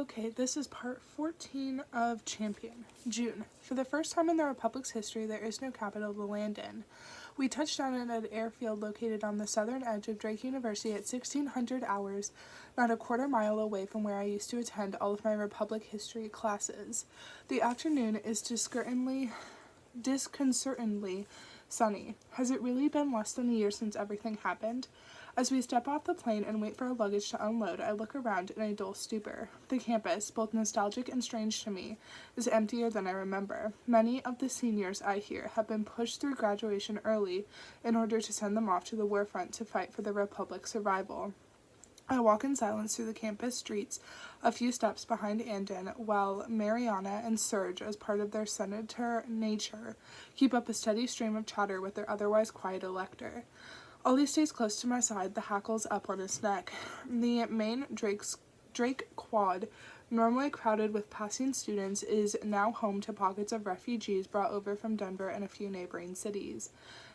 Okay, this is part 14 of Champion. June. For the first time in the Republic's history, there is no capital to land in. We touched down at an airfield located on the southern edge of Drake University at 1600 hours, not a quarter mile away from where I used to attend all of my Republic history classes. The afternoon is disconcertingly sunny. Has it really been less than a year since everything happened? As we step off the plane and wait for our luggage to unload, I look around in a dull stupor. The campus, both nostalgic and strange to me, is emptier than I remember. Many of the seniors, I hear, have been pushed through graduation early in order to send them off to the war front to fight for the Republic's survival. I walk in silence through the campus streets, a few steps behind Andon, while Mariana and Serge, as part of their senator nature, keep up a steady stream of chatter with their otherwise quiet elector. Ollie stays close to my side, the hackles up on his neck. The main Drake Quad, normally crowded with passing students, is now home to pockets of refugees brought over from Denver and a few neighboring cities.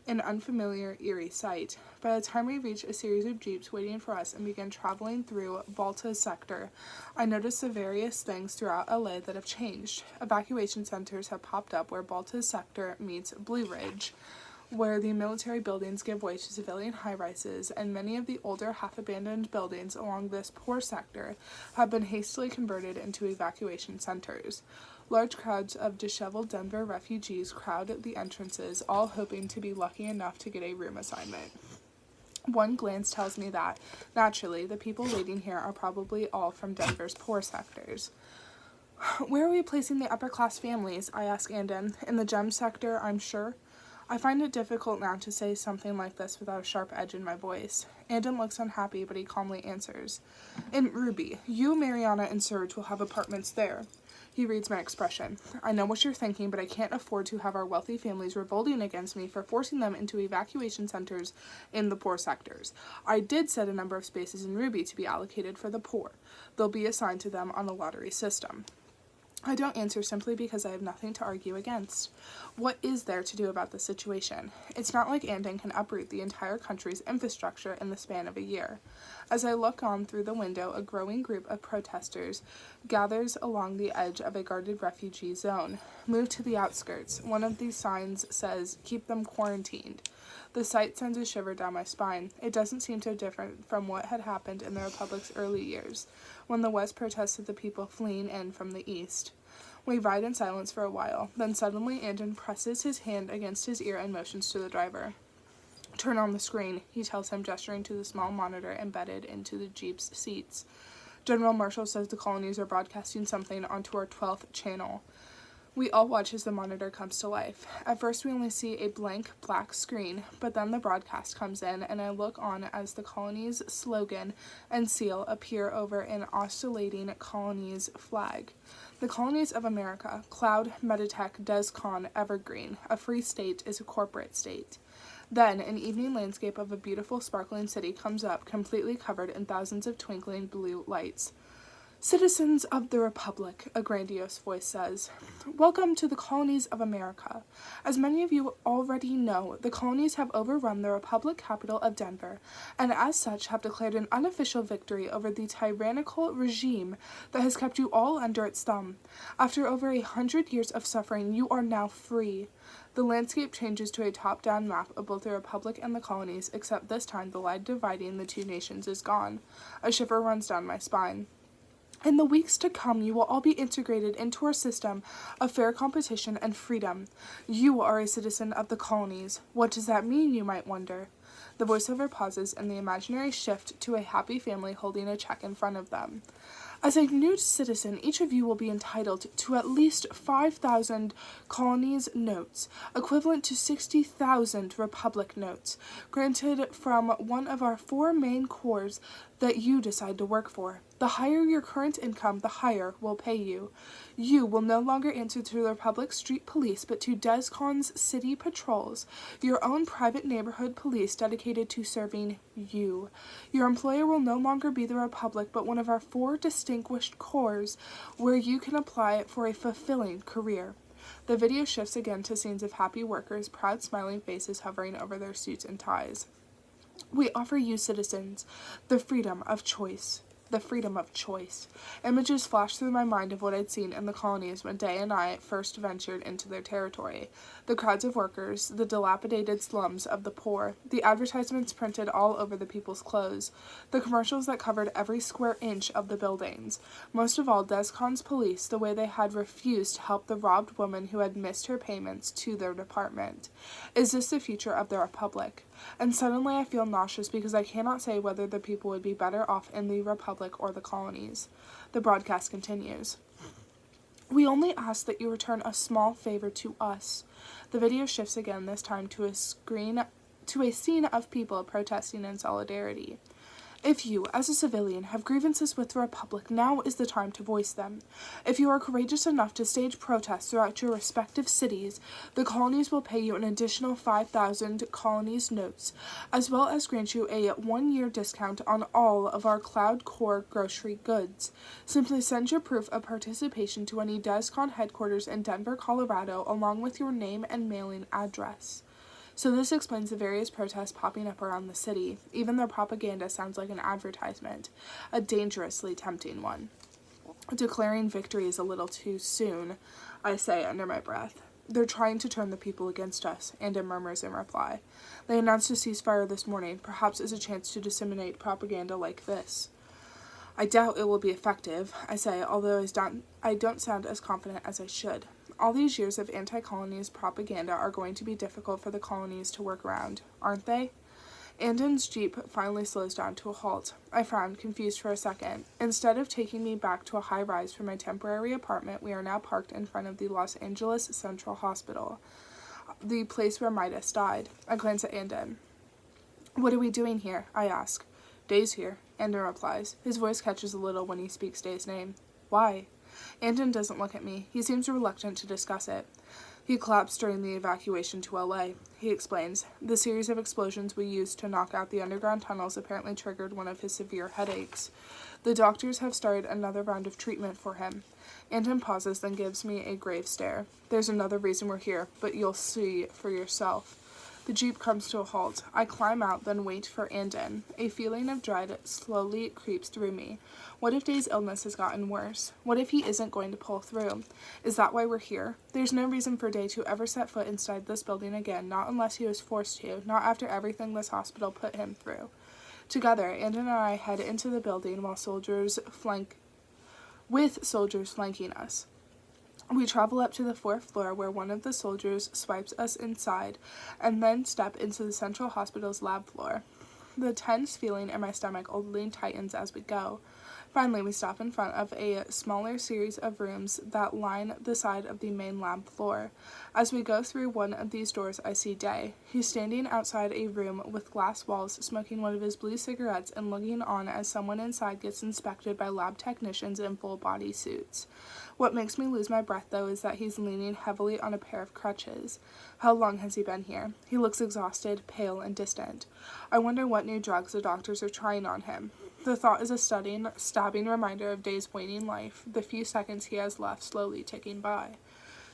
An unfamiliar, eerie sight. By the time we reach a series of jeeps waiting for us and begin traveling through Balta's sector, I notice the various things throughout LA that have changed. Evacuation centers have popped up where Balta's sector meets Blue Ridge, where the military buildings give way to civilian high-rises, and many of the older, half-abandoned buildings along this poor sector have been hastily converted into evacuation centers. Large crowds of disheveled Denver refugees crowd the entrances, all hoping to be lucky enough to get a room assignment. One glance tells me that, naturally, the people waiting here are probably all from Denver's poor sectors. Where are we placing the upper-class families? I ask Andon. In the gem sector, I'm sure. I find it difficult now to say something like this without a sharp edge in my voice. Andon looks unhappy, but he calmly answers. In Ruby, you, Mariana, and Serge will have apartments there. He reads my expression. I know what you're thinking, but I can't afford to have our wealthy families revolting against me for forcing them into evacuation centers in the poor sectors. I did set a number of spaces in Ruby to be allocated for the poor. They'll be assigned to them on a lottery system. I don't answer simply because I have nothing to argue against. What is there to do about the situation? It's not like Andon can uproot the entire country's infrastructure in the span of a year. As I look on through the window, a growing group of protesters gathers along the edge of a guarded refugee zone. Move to the outskirts. One of these signs says, keep them quarantined. The sight sends a shiver down my spine. It doesn't seem so different from what had happened in the Republic's early years, when the West protested the people fleeing in from the East. We ride in silence for a while, then suddenly Andon presses his hand against his ear and motions to the driver. Turn on the screen, he tells him, gesturing to the small monitor embedded into the Jeep's seats. General Marshall says the colonies are broadcasting something onto our 12th channel. We all watch as the monitor comes to life. At first we only see a blank black screen, but then the broadcast comes in, and I look on as the colony's slogan and seal appear over an oscillating colony's flag. The colonies of America, Cloud, Meditech, Descon, Evergreen. A free state is a corporate state. Then, an evening landscape of a beautiful sparkling city comes up, completely covered in thousands of twinkling blue lights. Citizens of the Republic, a grandiose voice says. Welcome to the colonies of America. As many of you already know, the colonies have overrun the Republic capital of Denver, and as such have declared an unofficial victory over the tyrannical regime that has kept you all under its thumb. After over 100 years of suffering, you are now free. The landscape changes to a top-down map of both the Republic and the colonies, except this time the line dividing the two nations is gone. A shiver runs down my spine. In the weeks to come, you will all be integrated into our system of fair competition and freedom. You are a citizen of the colonies. What does that mean, you might wonder? The voiceover pauses, and the imaginary shift to a happy family holding a check in front of them. As a new citizen, each of you will be entitled to at least 5,000 colonies notes, equivalent to 60,000 Republic notes, granted from one of our 4 main corps that you decide to work for. The higher your current income, the higher we'll pay you. You will no longer answer to the Republic Street Police, but to Descon's City Patrols, your own private neighborhood police dedicated to serving you. Your employer will no longer be the Republic, but one of our 4 distinguished corps, where you can apply for a fulfilling career. The video shifts again to scenes of happy workers, proud smiling faces hovering over their suits and ties. We offer you, citizens, the freedom of choice. The freedom of choice. Images flashed through my mind of what I'd seen in the colonies when Day and I first ventured into their territory. The crowds of workers, the dilapidated slums of the poor, the advertisements printed all over the people's clothes, the commercials that covered every square inch of the buildings. Most of all, Descon's police, the way they had refused to help the robbed woman who had missed her payments to their department. Is this the future of the Republic? And suddenly I feel nauseous because I cannot say whether the people would be better off in the Republic or the colonies. The broadcast continues. We only ask that you return a small favor to us. The video shifts again, this time to a scene of people protesting in solidarity. If you, as a civilian, have grievances with the Republic, now is the time to voice them. If you are courageous enough to stage protests throughout your respective cities, the colonies will pay you an additional 5,000 colonies notes, as well as grant you a 1-year discount on all of our Cloud Core grocery goods. Simply send your proof of participation to any Descon headquarters in Denver, Colorado, along with your name and mailing address. So this explains the various protests popping up around the city. Even their propaganda sounds like an advertisement, a dangerously tempting one. Declaring victory is a little too soon, I say under my breath. They're trying to turn the people against us, Anda murmurs in reply. They announced a ceasefire this morning, perhaps as a chance to disseminate propaganda like this. I doubt it will be effective, I say, although I don't sound as confident as I should. All these years of anti-colonies propaganda are going to be difficult for the colonies to work around, aren't they? Andon's jeep finally slows down to a halt. I frown, confused for a second. Instead of taking me back to a high-rise from my temporary apartment, we are now parked in front of the Los Angeles Central Hospital, the place where Midas died. I glance at Andon. What are we doing here? I ask. Day's here, Andon replies. His voice catches a little when he speaks Day's name. Why? Andon doesn't look at me. He seems reluctant to discuss it. He collapsed during the evacuation to LA. He explains. The series of explosions we used to knock out the underground tunnels apparently triggered one of his severe headaches. The doctors have started another round of treatment for him. Andon pauses, then gives me a grave stare. There's another reason we're here, but you'll see for yourself. The jeep comes to a halt. I climb out, then wait for Andon. A feeling of dread slowly creeps through me. What if Day's illness has gotten worse? What if he isn't going to pull through? Is that why we're here? There's no reason for Day to ever set foot inside this building again, not unless he was forced to, not after everything this hospital put him through. Together, Andon and I head into the building with soldiers flanking us. We travel up to the 4th floor where one of the soldiers swipes us inside, and then step into the Central Hospital's lab floor. The tense feeling in my stomach only tightens as we go. Finally, we stop in front of a smaller series of rooms that line the side of the main lab floor. As we go through one of these doors, I see Day. He's standing outside a room with glass walls, smoking one of his blue cigarettes and looking on as someone inside gets inspected by lab technicians in full-body suits. What makes me lose my breath, though, is that he's leaning heavily on a pair of crutches. How long has he been here? He looks exhausted, pale, and distant. I wonder what new drugs the doctors are trying on him. The thought is a stabbing reminder of Day's waning life, the few seconds he has left slowly ticking by.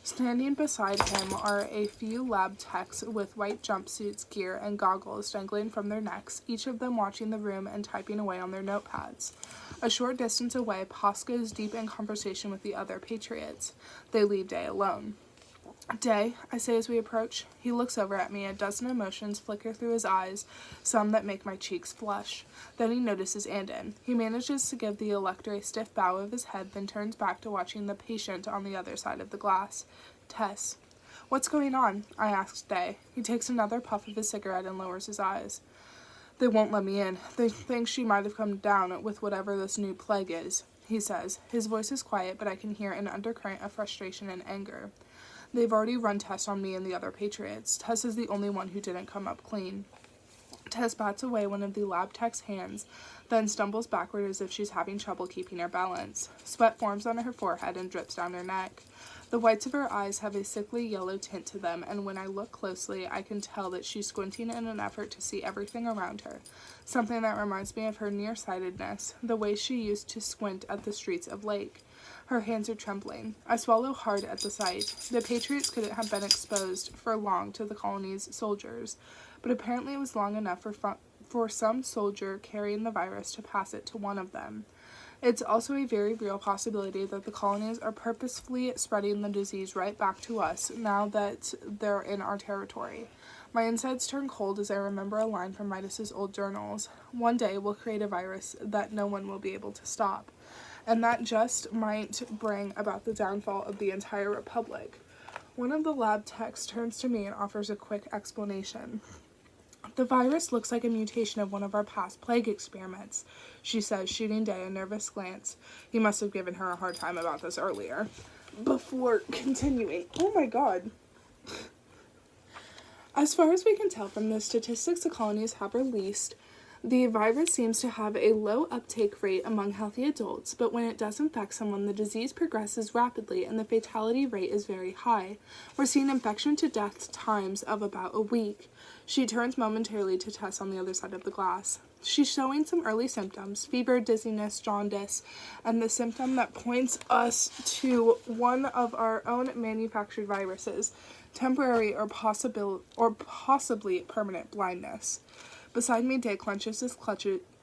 Standing beside him are a few lab techs with white jumpsuits, gear, and goggles dangling from their necks, each of them watching the room and typing away on their notepads. A short distance away, Poss goes deep in conversation with the other patriots. They leave Day alone. Day, I say as we approach. He looks over at me, a dozen emotions flicker through his eyes, some that make my cheeks flush. Then he notices Andon. He manages to give the elector a stiff bow of his head, then turns back to watching the patient on the other side of the glass. Tess. What's going on? I asked Day. He takes another puff of his cigarette and lowers his eyes. They won't let me in. They think she might have come down with whatever this new plague is, he says. His voice is quiet, but I can hear an undercurrent of frustration and anger. They've already run tests on me and the other patriots. Tess is the only one who didn't come up clean. Tess bats away one of the lab tech's hands, then stumbles backward as if she's having trouble keeping her balance. Sweat forms on her forehead and drips down her neck. The whites of her eyes have a sickly yellow tint to them, and when I look closely, I can tell that she's squinting in an effort to see everything around her, something that reminds me of her nearsightedness, the way she used to squint at the streets of Lake. Her hands are trembling. I swallow hard at the sight. The Patriots couldn't have been exposed for long to the colony's soldiers, but apparently it was long enough for some soldier carrying the virus to pass it to one of them. It's also a very real possibility that the colonies are purposefully spreading the disease right back to us now that they're in our territory. My insides turn cold as I remember a line from Midas's old journals. One day we'll create a virus that no one will be able to stop. And that just might bring about the downfall of the entire republic. One of the lab techs turns to me and offers a quick explanation. The virus looks like a mutation of one of our past plague experiments, she says, shooting Day a nervous glance. He must have given her a hard time about this earlier. Before continuing, oh my god. As far as we can tell from the statistics the colonies have released, the virus seems to have a low uptake rate among healthy adults, but when it does infect someone, the disease progresses rapidly and the fatality rate is very high. We're seeing infection to death times of about a week. She turns momentarily to Tess on the other side of the glass. She's showing some early symptoms, fever, dizziness, jaundice, and the symptom that points us to one of our own manufactured viruses, temporary or possibly permanent blindness. Beside me, Day clenches his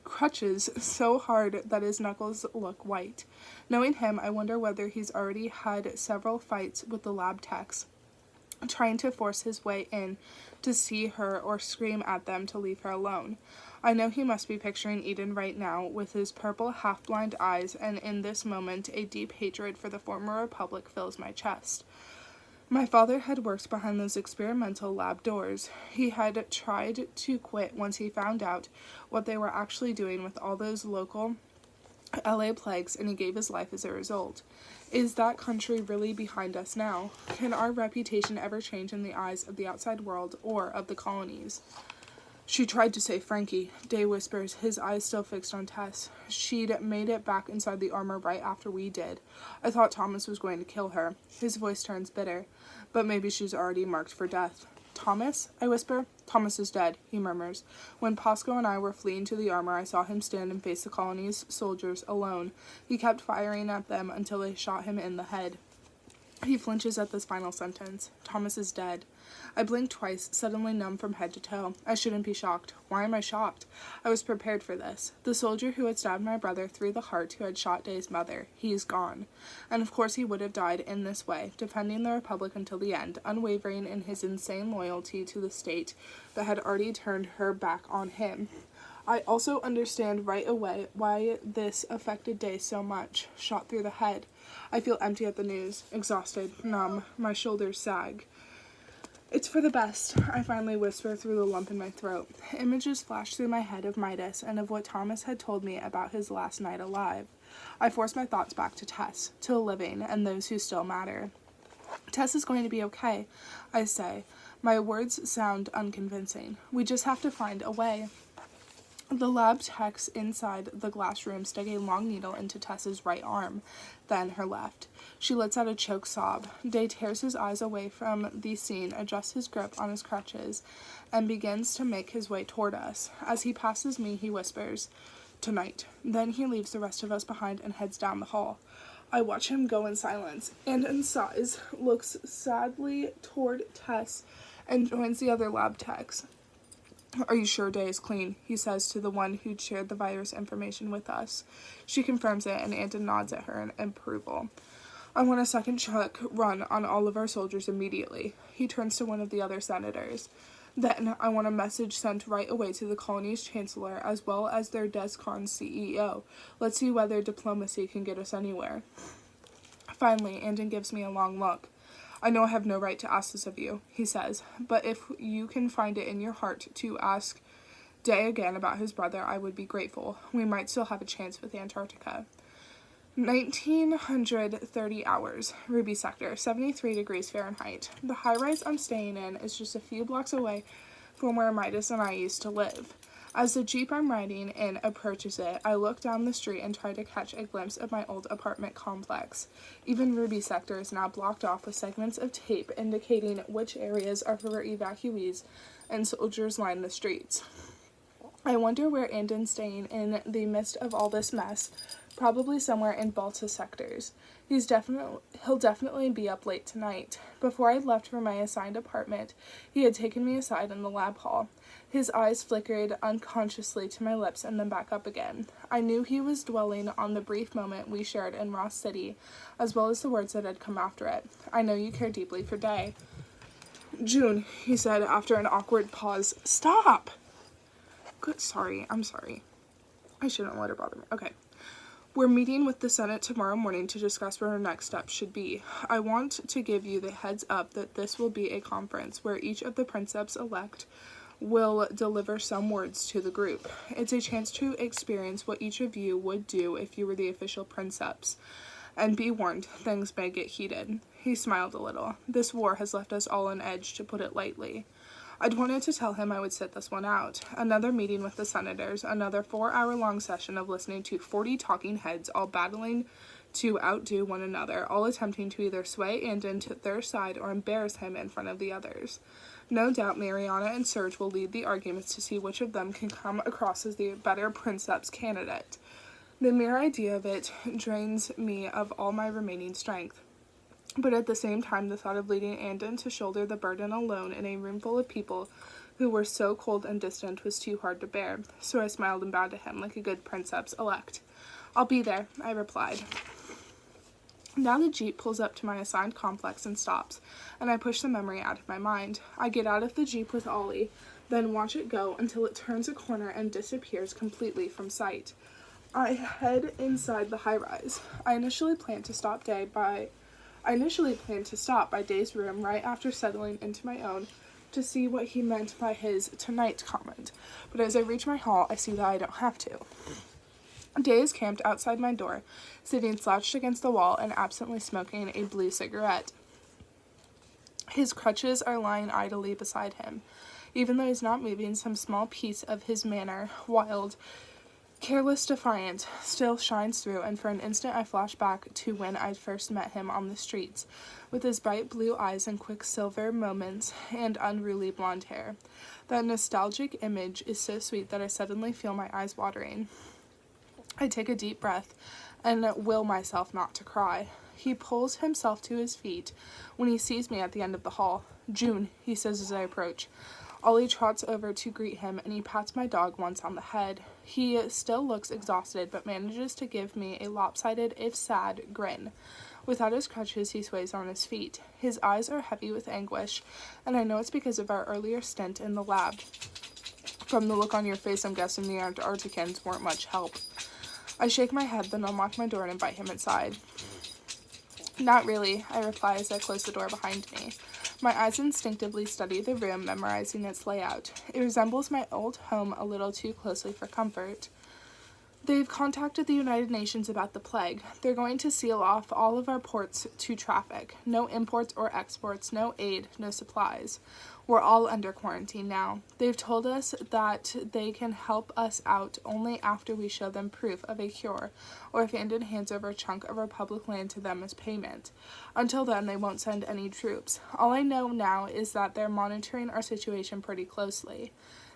crutches so hard that his knuckles look white. Knowing him, I wonder whether he's already had several fights with the lab techs, trying to force his way in to see her or scream at them to leave her alone. I know he must be picturing Eden right now with his purple, half-blind eyes, and in this moment, a deep hatred for the former republic fills my chest. My father had worked behind those experimental lab doors. He had tried to quit once he found out what they were actually doing with all those local LA plagues, and he gave his life as a result. Is that country really behind us now? Can our reputation ever change in the eyes of the outside world or of the colonies? She tried to say Frankie, Day whispers, his eyes still fixed on Tess. She'd made it back inside the armor right after we did. I thought Thomas was going to kill her. His voice turns bitter. But maybe she's already marked for death. Thomas? I whisper. Thomas is dead, he murmurs. When Pasco and I were fleeing to the armor, I saw him stand and face the colony's soldiers alone. He kept firing at them until they shot him in the head. He flinches at this final sentence. Thomas is dead. I blink twice, suddenly numb from head to toe. I shouldn't be shocked. Why am I shocked? I was prepared for this. The soldier who had stabbed my brother through the heart, who had shot Day's mother, he is gone. And of course he would have died in this way, defending the Republic until the end, unwavering in his insane loyalty to the state that had already turned her back on him. I also understand right away why this affected Day so much. Shot through the head. I feel empty at the news, exhausted, numb, my shoulders sag. It's for the best, I finally whisper through the lump in my throat. Images flash through my head of Midas and of what Thomas had told me about his last night alive. I force my thoughts back to Tess, to the living, and those who still matter. Tess is going to be okay, I say. My words sound unconvincing. We just have to find a way. The lab techs inside the glass room stick a long needle into Tess's right arm, then her left. She lets out a choked sob. Day tears his eyes away from the scene, adjusts his grip on his crutches, and begins to make his way toward us. As he passes me, he whispers, "Tonight." Then he leaves the rest of us behind and heads down the hall. I watch him go in silence, and in sighs, looks sadly toward Tess, and joins the other lab techs. "Are you sure Day is clean?" he says to the one who'd shared the virus information with us. She confirms it, and Anton nods at her in approval. "I want a second check run on all of our soldiers immediately." He turns to one of the other senators. "Then I want a message sent right away to the colony's chancellor as well as their DESCON CEO. Let's see whether diplomacy can get us anywhere." Finally, Anton gives me a long look. "I know I have no right to ask this of you," he says, "but if you can find it in your heart to ask Day again about his brother, I would be grateful. We might still have a chance with Antarctica." 1930 hours, Ruby Sector, 73 degrees Fahrenheit. The high-rise I'm staying in is just a few blocks away from where Midas and I used to live. As the Jeep I'm riding in approaches it, I look down the street and try to catch a glimpse of my old apartment complex. Even Ruby Sector is now blocked off with segments of tape indicating which areas are for evacuees, and soldiers line the streets. I wonder where Anton's staying in the midst of all this mess, probably somewhere in Balta sectors. He'll definitely be up late tonight. Before I left for my assigned apartment, he had taken me aside in the lab hall. His eyes flickered unconsciously to my lips and then back up again. I knew he was dwelling on the brief moment we shared in Ross City, as well as the words that had come after it. I know you care deeply for Day. June, he said after an awkward pause. Stop! Good, I'm sorry. I shouldn't let her bother me. Okay. We're meeting with the Senate tomorrow morning to discuss what our next steps should be. I want to give you the heads up that this will be a conference where each of the princeps-elect will deliver some words to the group. It's a chance to experience what each of you would do if you were the official princeps. And be warned, things may get heated. He smiled a little. This war has left us all on edge, to put it lightly. I'd wanted to tell him I would sit this one out. Another meeting with the senators, another 4-hour-long session of listening to 40 talking heads all battling to outdo one another, all attempting to either sway Andon to their side or embarrass him in front of the others. No doubt Mariana and Serge will lead the arguments to see which of them can come across as the better princeps candidate. The mere idea of it drains me of all my remaining strength. But at the same time, the thought of leading Andon to shoulder the burden alone in a room full of people who were so cold and distant was too hard to bear, so I smiled and bowed to him like a good princeps-elect. I'll be there, I replied. Now the Jeep pulls up to my assigned complex and stops, and I push the memory out of my mind. I get out of the Jeep with Ollie, then watch it go until it turns a corner and disappears completely from sight. I head inside the high-rise. I initially planned to stop by Day's room right after settling into my own to see what he meant by his tonight comment, but as I reach my hall, I see that I don't have to. Day is camped outside my door, sitting slouched against the wall and absently smoking a blue cigarette. His crutches are lying idly beside him. Even though he's not moving, some small piece of his manner, wild, careless, defiant, still shines through, and for an instant I flash back to when I first met him on the streets, with his bright blue eyes and quicksilver moments and unruly blonde hair. That nostalgic image is so sweet that I suddenly feel my eyes watering. I take a deep breath and will myself not to cry. He pulls himself to his feet when he sees me at the end of the hall. June, he says as I approach. Ollie trots over to greet him, and he pats my dog once on the head. He still looks exhausted, but manages to give me a lopsided, if sad, grin. Without his crutches, he sways on his feet. His eyes are heavy with anguish, and I know it's because of our earlier stint in the lab. From the look on your face, I'm guessing the Antarcticans weren't much help. I shake my head, then unlock my door and invite him inside. Not really, I reply as I close the door behind me. My eyes instinctively study the room, memorizing its layout. It resembles my old home a little too closely for comfort. They've contacted the United Nations about the plague. They're going to seal off all of our ports to traffic. No imports or exports, no aid, no supplies. We're all under quarantine now. They've told us that they can help us out only after we show them proof of a cure, or if Andon hands over a chunk of our public land to them as payment. Until then, they won't send any troops. All I know now is that they're monitoring our situation pretty closely.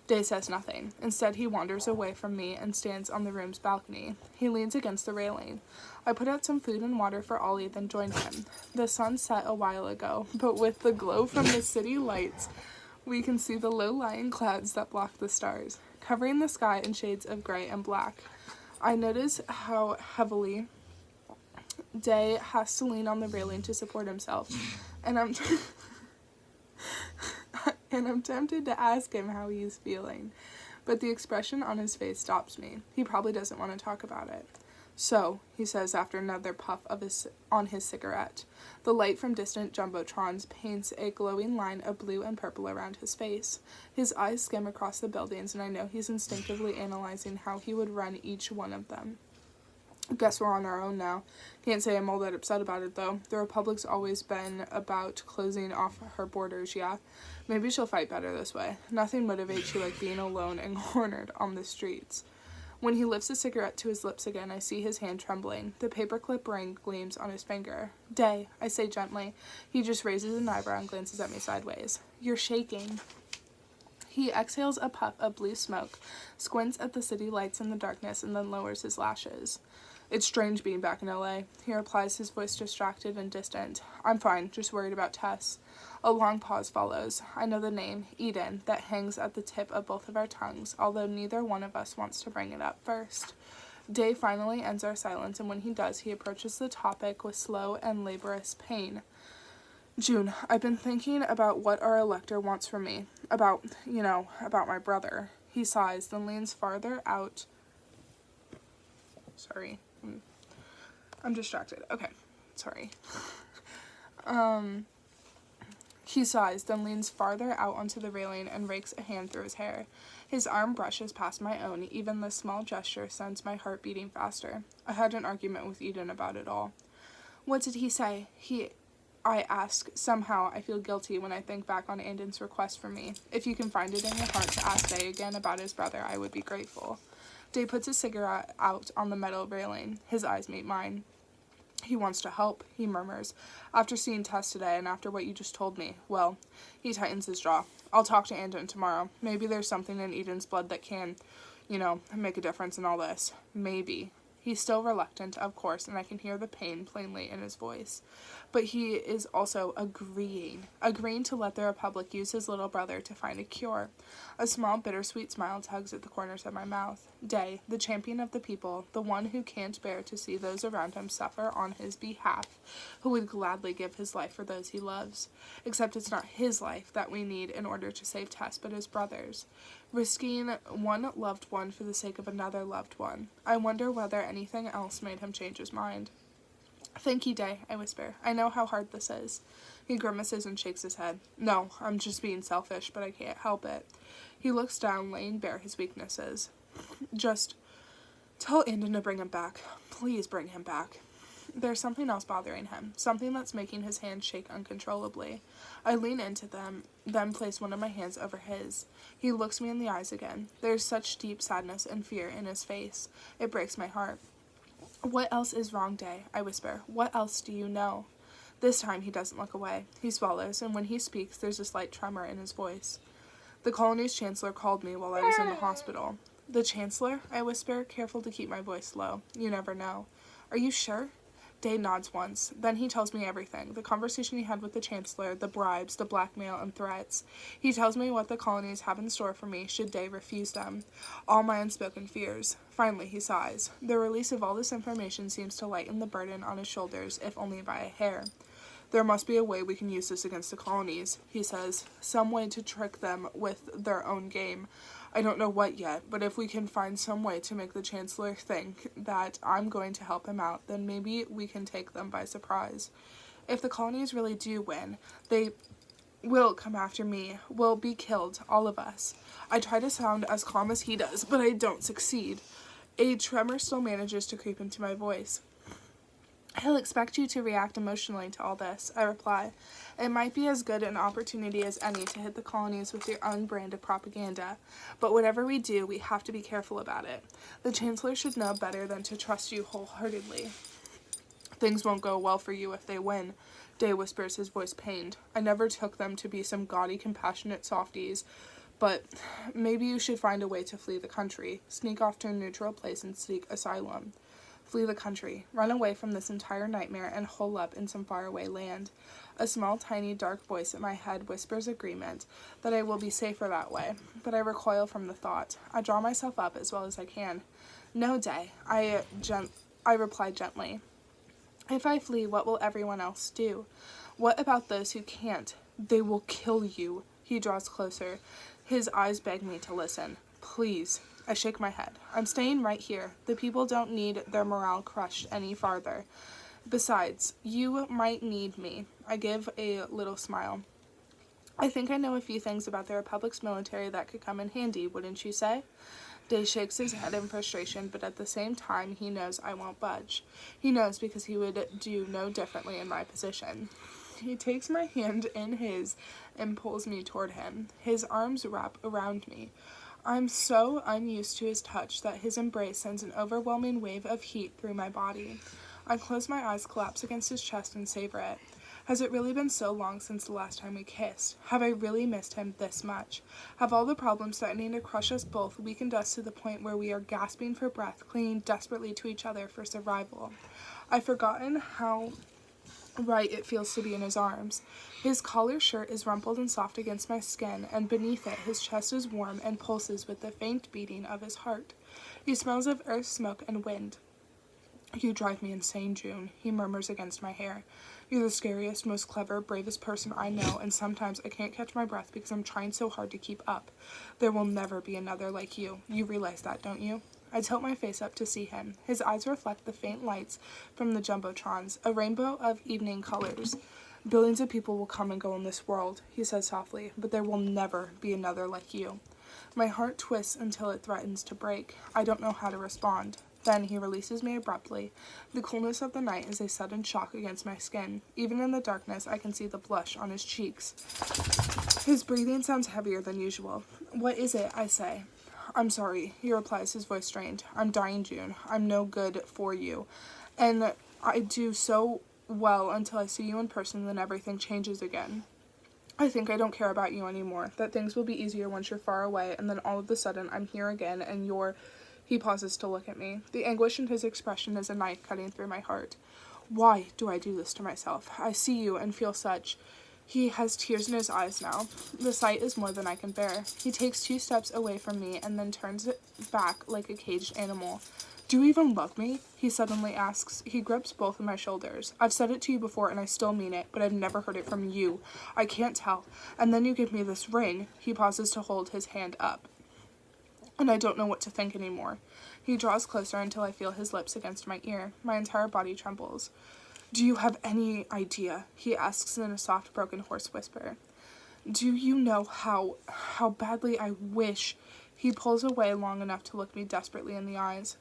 Day says nothing. Instead, he wanders away from me and stands on the room's balcony. He leans against the railing. I put out some food and water for Ollie, then join him. The sun set a while ago, but with the glow from the city lights, we can see the low-lying clouds that block the stars, covering the sky in shades of gray and black. I notice how heavily Day has to lean on the railing to support himself, and I'm tempted to ask him how he's feeling, but the expression on his face stops me. He probably doesn't want to talk about it. So, he says after another puff on his cigarette. The light from distant jumbotrons paints a glowing line of blue and purple around his face. His eyes skim across the buildings, and I know he's instinctively analyzing how he would run each one of them. Guess we're on our own now. Can't say I'm all that upset about it, though. The Republic's always been about closing off her borders, yeah. Maybe she'll fight better this way. Nothing motivates you like being alone and cornered on the streets. When he lifts a cigarette to his lips again, I see his hand trembling. The paperclip ring gleams on his finger. Day, I say gently. He just raises an eyebrow and glances at me sideways. You're shaking. He exhales a puff of blue smoke, squints at the city lights in the darkness, and then lowers his lashes. It's strange being back in LA, he replies, his voice distracted and distant. I'm fine, just worried about Tess. A long pause follows. I know the name, Eden, that hangs at the tip of both of our tongues, although neither one of us wants to bring it up first. Day finally ends our silence, and when he does, he approaches the topic with slow and laborious pain. June, I've been thinking about what our elector wants from me. About my brother. He sighs, then leans farther out. Sorry. I'm distracted. Okay. Sorry. He sighs, then leans farther out onto the railing and rakes a hand through his hair. His arm brushes past my own. Even this small gesture sends my heart beating faster. I had an argument with Eden about it all. What did he say? I ask. Somehow, I feel guilty when I think back on Andon's request for me. If you can find it in your heart to ask Day again about his brother, I would be grateful. Day puts his cigarette out on the metal railing. His eyes meet mine. He wants to help, he murmurs. After seeing Tess today and after what you just told me, well, he tightens his jaw. I'll talk to Andon tomorrow. Maybe there's something in Eden's blood that can, make a difference in all this. Maybe. He's still reluctant, of course, and I can hear the pain plainly in his voice. But he is also agreeing to let the Republic use his little brother to find a cure. A small, bittersweet smile tugs at the corners of my mouth. Day, the champion of the people, the one who can't bear to see those around him suffer on his behalf, who would gladly give his life for those he loves. Except it's not his life that we need in order to save Tess, but his brother's. Risking one loved one for the sake of another loved one. I wonder whether anything else made him change his mind. Thank you, Day, I whisper. I know how hard this is. He grimaces and shakes his head. No, I'm just being selfish, but I can't help it. He looks down, laying bare his weaknesses. Just tell Andon to bring him back. Please bring him back. There's something else bothering him, something that's making his hands shake uncontrollably. I lean into them, then place one of my hands over his. He looks me in the eyes again. There's such deep sadness and fear in his face. It breaks my heart. What else is wrong, Day? I whisper. What else do you know? This time he doesn't look away. He swallows, and when he speaks, there's a slight tremor in his voice. The colony's chancellor called me while I was in the hospital. The chancellor? I whisper, careful to keep my voice low. You never know. Are you sure? Day nods once. Then he tells me everything. The conversation he had with the chancellor, the bribes, the blackmail, and threats. He tells me what the colonies have in store for me should Day refuse them. All my unspoken fears. Finally, he sighs. The release of all this information seems to lighten the burden on his shoulders, if only by a hair. There must be a way we can use this against the colonies, he says. Some way to trick them with their own game. I don't know what yet, but if we can find some way to make the Chancellor think that I'm going to help him out, then maybe we can take them by surprise. If the colonies really do win, they will come after me. We'll be killed, all of us. I try to sound as calm as he does, but I don't succeed. A tremor still manages to creep into my voice. He'll expect you to react emotionally to all this, I reply. It might be as good an opportunity as any to hit the colonies with your own brand of propaganda, but whatever we do, we have to be careful about it. The Chancellor should know better than to trust you wholeheartedly. Things won't go well for you if they win, Day whispers, his voice pained. I never took them to be some gaudy, compassionate softies, but maybe you should find a way to flee the country, sneak off to a neutral place and seek asylum. Flee the country, run away from this entire nightmare, and hole up in some faraway land. A small, tiny, dark voice in my head whispers agreement that I will be safer that way, but I recoil from the thought. I draw myself up as well as I can. No, Day, I reply gently. If I flee, what will everyone else do? What about those who can't? They will kill you. He draws closer. His eyes beg me to listen. Please. I shake my head. I'm staying right here. The people don't need their morale crushed any farther. Besides, you might need me. I give a little smile. I think I know a few things about the Republic's military that could come in handy, wouldn't you say? Day shakes his head in frustration, but at the same time, he knows I won't budge. He knows because he would do no differently in my position. He takes my hand in his and pulls me toward him. His arms wrap around me. I'm so unused to his touch that his embrace sends an overwhelming wave of heat through my body. I close my eyes, collapse against his chest, and savor it. Has it really been so long since the last time we kissed? Have I really missed him this much? Have all the problems threatening to crush us both weakened us to the point where we are gasping for breath, clinging desperately to each other for survival? I've forgotten how right it feels to be in his arms. His collar shirt is rumpled and soft against my skin, and beneath it his chest is warm and pulses with the faint beating of his heart. He smells of earth, smoke, and wind. You drive me insane, June, he murmurs against my hair. You're the scariest, most clever, bravest person I know, and sometimes I can't catch my breath because I'm trying so hard to keep up. There will never be another like you. You realize that, don't you? I tilt my face up to see him. His eyes reflect the faint lights from the jumbotrons, a rainbow of evening colors. Billions of people will come and go in this world, he says softly, but there will never be another like you. My heart twists until it threatens to break. I don't know how to respond. Then he releases me abruptly. The coolness of the night is a sudden shock against my skin. Even in the darkness, I can see the blush on his cheeks. His breathing sounds heavier than usual. What is it? I say. I'm sorry, he replies, his voice strained. I'm dying, June. I'm no good for you. And I do so well until I see you in person, then everything changes again. I think I don't care about you anymore, that things will be easier once you're far away, and then all of a sudden I'm here again, and you're... He pauses to look at me. The anguish in his expression is a knife cutting through my heart. Why do I do this to myself? I see you and feel such... He has tears in his eyes now. The sight is more than I can bear. He takes 2 steps away from me and then turns it back like a caged animal. Do you even love me? He suddenly asks. He grips both of my shoulders. I've said it to you before and I still mean it, but I've never heard it from you. I can't tell. And then you give me this ring. He pauses to hold his hand up. And I don't know what to think anymore. He draws closer until I feel his lips against my ear. My entire body trembles. Do you have any idea? He asks in a soft, broken, hoarse whisper. Do you know how badly I wish... He pulls away long enough to look me desperately in the eyes.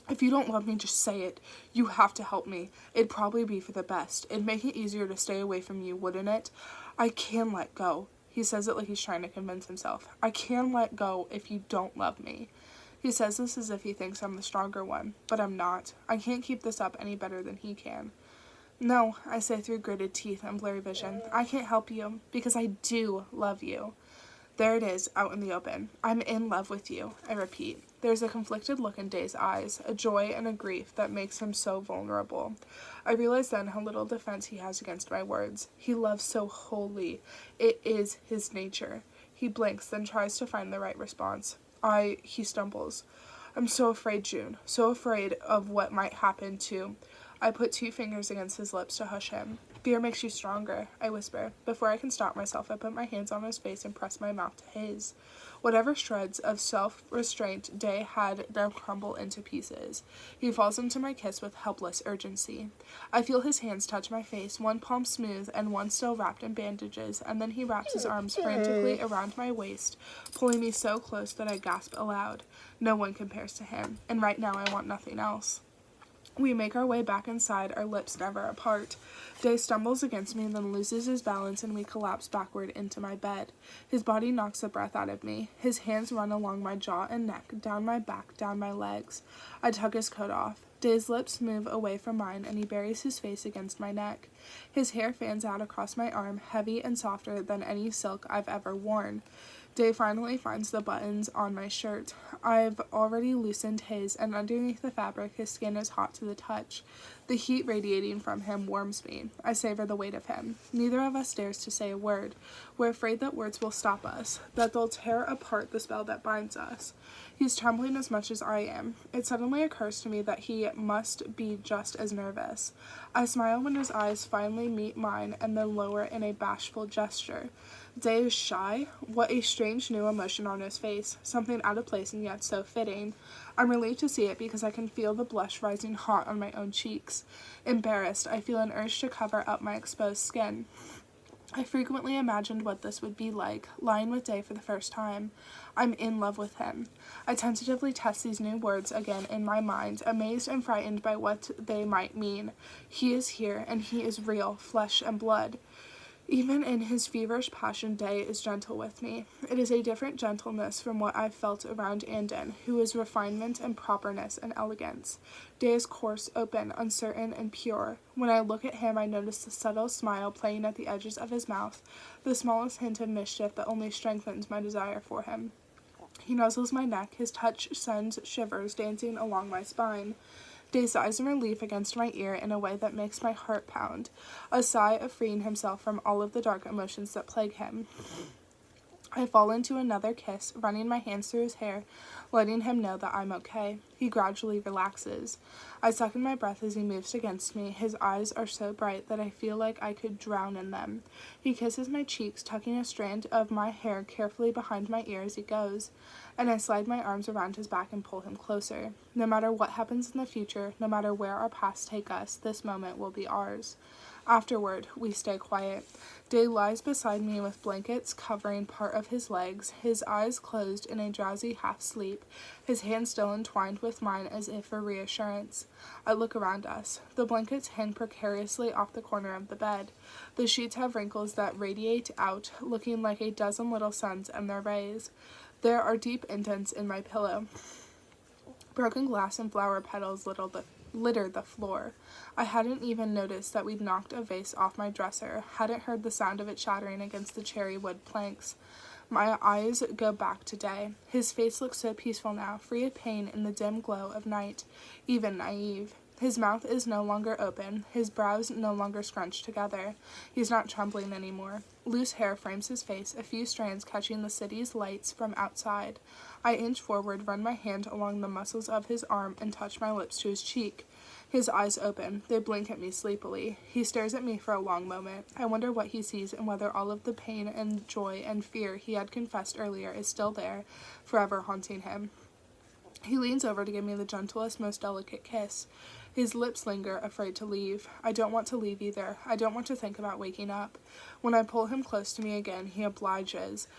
If you don't love me, just say it. You have to help me. It'd probably be for the best. It'd make it easier to stay away from you, wouldn't it? I can let go. He says it like he's trying to convince himself. I can let go if you don't love me. He says this as if he thinks I'm the stronger one, but I'm not. I can't keep this up any better than he can. No, I say through gritted teeth and blurry vision. I can't help you, because I do love you. There it is, out in the open. I'm in love with you, I repeat. There's a conflicted look in Day's eyes, a joy and a grief that makes him so vulnerable. I realize then how little defense he has against my words. He loves so wholly. It is his nature. He blinks, then tries to find the right response. He stumbles. I'm so afraid, June. So afraid of what might happen, too. I put 2 fingers against his lips to hush him. Fear makes you stronger, I whisper. Before I can stop myself, I put my hands on his face and press my mouth to his. Whatever shreds of self-restraint Day had now crumble into pieces. He falls into my kiss with helpless urgency. I feel his hands touch my face, one palm smooth and one still wrapped in bandages, and then he wraps his arms frantically around my waist, pulling me so close that I gasp aloud. No one compares to him, and right now I want nothing else. We make our way back inside, our lips never apart. Day stumbles against me, then loses his balance, and we collapse backward into my bed. His body knocks the breath out of me. His hands run along my jaw and neck, down my back, down my legs. I tug his coat off. Day's lips move away from mine, and he buries his face against my neck. His hair fans out across my arm, heavy and softer than any silk I've ever worn. Day finally finds the buttons on my shirt. I've already loosened his, and underneath the fabric his skin is hot to the touch. The heat radiating from him warms me. I savor the weight of him. Neither of us dares to say a word. We're afraid that words will stop us, that they'll tear apart the spell that binds us. He's trembling as much as I am. It suddenly occurs to me that he must be just as nervous. I smile when his eyes finally meet mine and then lower in a bashful gesture. Day is shy. What a strange new emotion on his face. Something out of place and yet so fitting. I'm relieved to see it because I can feel the blush rising hot on my own cheeks. Embarrassed, I feel an urge to cover up my exposed skin. I frequently imagined what this would be like, lying with Day for the first time. I'm in love with him. I tentatively test these new words again in my mind, amazed and frightened by what they might mean. He is here, and he is real, flesh and blood. Even in his feverish passion, Day is gentle with me. It is a different gentleness from what I felt around Andon, who is refinement and properness and elegance. Day is coarse, open, uncertain, and pure. When I look at him, I notice the subtle smile playing at the edges of his mouth, the smallest hint of mischief that only strengthens my desire for him. He nuzzles my neck, his touch sends shivers dancing along my spine. Day sighs in relief against my ear in a way that makes my heart pound, a sigh of freeing himself from all of the dark emotions that plague him. I fall into another kiss, running my hands through his hair, letting him know that I'm okay. He gradually relaxes. I suck in my breath as he moves against me. His eyes are so bright that I feel like I could drown in them. He kisses my cheeks, tucking a strand of my hair carefully behind my ear as he goes, and I slide my arms around his back and pull him closer. No matter what happens in the future, no matter where our paths take us, this moment will be ours. Afterward, we stay quiet. Day lies beside me with blankets covering part of his legs, his eyes closed in a drowsy half-sleep, his hands still entwined with mine as if for reassurance. I look around us. The blankets hang precariously off the corner of the bed. The sheets have wrinkles that radiate out, looking like a dozen little suns and their rays. There are deep indents in my pillow. Broken glass and flower petals litter the floor. I hadn't even noticed that we'd knocked a vase off my dresser, hadn't heard the sound of it shattering against the cherry wood planks. My eyes go back to Day. His face looks so peaceful now, free of pain in the dim glow of night, even naive. His mouth is no longer open, his brows no longer scrunched together. He's not trembling anymore. Loose hair frames his face, a few strands catching the city's lights from outside. I inch forward, run my hand along the muscles of his arm, and touch my lips to his cheek. His eyes open. They blink at me sleepily. He stares at me for a long moment. I wonder what he sees and whether all of the pain and joy and fear he had confessed earlier is still there, forever haunting him. He leans over to give me the gentlest, most delicate kiss. His lips linger, afraid to leave. I don't want to leave either. I don't want to think about waking up. When I pull him close to me again, he obliges,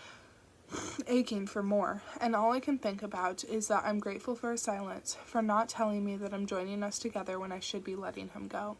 aching for more, and all I can think about is that I'm grateful for his silence, for not telling me that I'm joining us together when I should be letting him go.